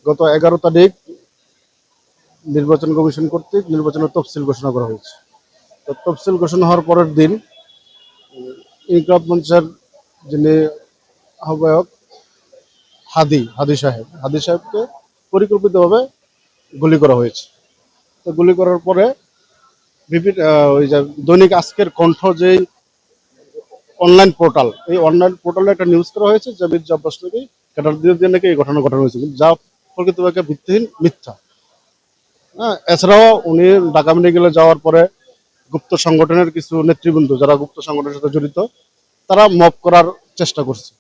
গত 11 তারিখ নির্বাচন কমিশন কর্তৃক নির্বাচনের তফসিল ঘোষণা করা হয়েছে। তো তফসিল ঘোষণা হওয়ার পরের দিন ইনকিলাব মঞ্চের যিনি আহ্বায়ক হাদি সাহেবকে পরিকল্পিতভাবে গুলি করা হয়েছে। তো গুলি করার পরে বিভিন্ন ওই যে দৈনিক আজকের কণ্ঠ যেই অনলাইন পোর্টাল, এই অনলাইন পোর্টালে একটা নিউজ করা হয়েছে যে মির্জা আব্বাস নাকি ক্যাডার দিয়ে নাকি এই ঘটনা ঘটানো হয়েছে, যা প্রকৃতপক্ষে ভিত্তিহীন, মিথ্যা। হ্যাঁ, এছাড়াও উনি ঢাকা মেডিকেলে যাওয়ার পরে গুপ্ত সংগঠনের কিছু নেতৃবৃন্দ যারা গুপ্ত সংগঠনের সাথে জড়িত, তারা মব করার চেষ্টা করছে।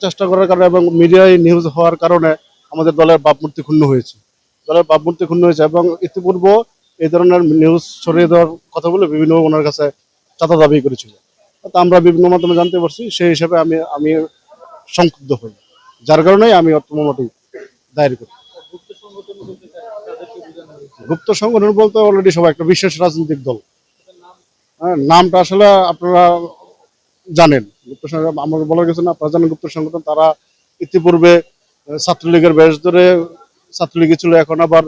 চেষ্টা করার কারণে এবং মিডিয়ায় নিউজ হওয়ার কারণে আমাদের দলের ভাবমূর্তি ক্ষুণ্ণ হয়েছে। এবং ইতিপূর্বে এই ধরনের নিউজ ছড়িয়ে দেওয়ার কথা বলে বিভিন্ন ওনার কাছে চাঁদা দাবি করেছিল। তা আমরা বিভিন্ন মাধ্যমে জানতে পারছি, সেই হিসাবে আমি সংক্ষুব্ধ হই, যার কারণেই আমি অর্থমতি দায়ের করি। গুপ্ত সংগঠন বলতে অলরেডি সবাই একটা বিশেষ রাজনৈতিক দল। হ্যাঁ, নামটা আসলে আপনারা জানেন, গুপ্ত সংগঠন আমার বলার কিছু না, আপনারা জানেন গুপ্ত সংগঠন। তারা ইতিপূর্বে ছাত্রলীগের বেশ ধরে ছাত্রলীগে ছিল, এখন আবার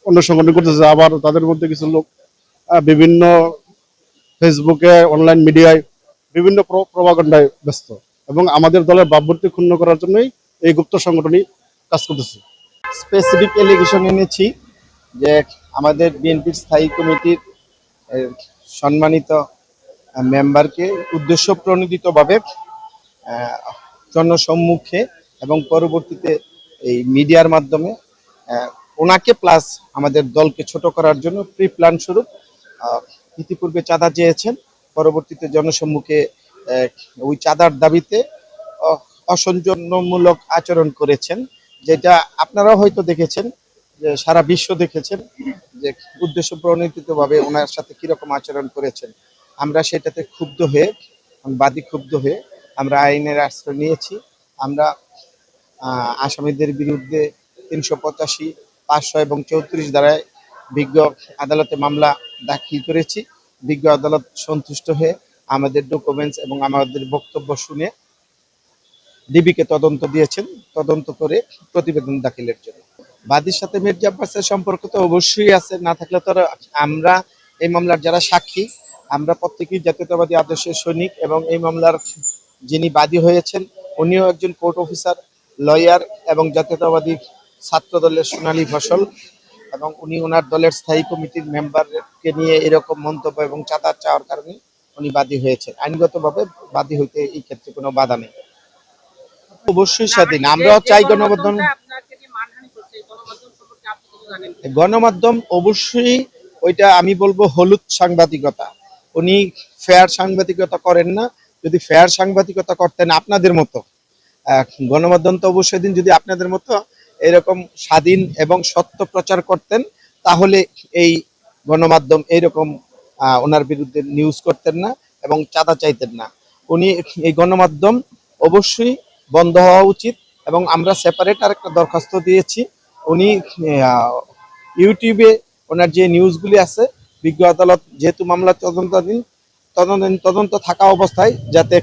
অন্য সংগঠন করতেছে। আবার তাদের মধ্যে কিছু লোক বিভিন্ন ফেসবুকে, অনলাইন মিডিয়ায় বিভিন্ন প্রপাগান্ডায় ব্যস্ত, এবং আমাদের দলের ভাবমূর্তি ক্ষুণ্ণ করার জন্যই এই গুপ্ত সংগঠনই কাজ করতেছে। স্পেসিফিক এলিগেশন এনেছি যে আমাদের বিএনপির স্থায়ী কমিটির সম্মানিত মেম্বারকে উদ্দেশ্য প্রণোদিতভাবে জনসম্মুখে এবং পরবর্তীতে এই মিডিয়ার মাধ্যমে ওনাকে প্লাস আমাদের দলকে ছোট করার জন্য প্রি প্ল্যান স্বরূপ ইতিপূর্বে চাঁদা চেয়েছেন, পরবর্তীতে জনসম্মুখে ওই চাঁদার দাবিতে অসৌজন্যমূলক আচরণ করেছেন, যেটা আপনারাও হয়তো দেখেছেন, যে সারা বিশ্ব দেখেছেন যে উদ্দেশ্য প্রণোদিতভাবে ওনার সাথে কিরকম আচরণ করেছেন। আমরা সেটাতে ক্ষুব্ধ হয়ে, বাদী ক্ষুব্ধ হয়ে আমরা আইনের আশ্রয় নিয়েছি। আমরা আসামিদের বিরুদ্ধে 385, 500 এবং 34 ধারায় বিজ্ঞ আদালতে মামলা দাখিল করেছি। বিজ্ঞ আদালত সন্তুষ্ট হয়ে আমাদের ডকুমেন্টস এবং আমাদের বক্তব্য শুনে ডিবিকে তদন্ত দিয়েছেন, তদন্ত করে প্রতিবেদন দাখিলের জন্য। বাদীর সাথে মির্জা আব্বাসের সম্পর্ক তো অবশ্যই আছে, না থাকলে তো আমরা এই মামলার যারা সাক্ষী, আমরা প্রত্যেকেই জাতীয়তাবাদী আদর্শের সৈনিক, এবং এই মামলার যিনি বাদী হয়েছেন উনিও একজন কোর্ট অফিসার, লয়ার এবং জাতীয়তাবাদী ছাত্র দলের সোনালী ফসল, এবং উনি ওনার দলের স্থায়ী কমিটির মেম্বারকে নিয়ে এরকম মন্তব্য এবং চাঁদা চাওয়ার কারণে উনি বাদী হয়েছেন। আইনগতভাবে বাদী হইতে এই ক্ষেত্রে কোনো বাধা নেই, অবশ্যই স্বাধীন। আমরাও চাই গণমাধ্যম অবশ্যই, ওইটা আমি বলবো হলুদ সাংবাদিকতা। উনি ফেয়ার সাংবাদিকতা করেন না। যদি ফেয়ার সাংবাদিকতা করতেন আপনাদের মতো, গণমাধ্যম তো অবশ্যই দিন, যদি আপনাদের মতো এরকম স্বাধীন এবং সত্য প্রচার করতেন, তাহলে এই গণমাধ্যম এইরকম ওনার বিরুদ্ধে নিউজ করতেন না এবং চাঁদা চাইতেন না। উনি এই গণমাধ্যম অবশ্যই বন্ধ হওয়া উচিত, এবং আমরা সেপারেট আর একটা দরখাস্ত দিয়েছি। উনি ইউটিউবে ওনার যে নিউজগুলি আছে, বিজ্ঞ আদালত যেহেতু মামলা তদন্ত থাকা অবস্থায় যাতে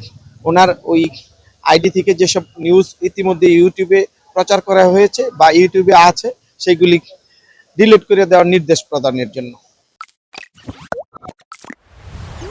ওনার ওই আইডি থেকে যেসব নিউজ ইতিমধ্যে ইউটিউবে প্রচার করা হয়েছে বা ইউটিউবে আছে, সেগুলি ডিলিট করে দেওয়ার নির্দেশ প্রদানের জন্য।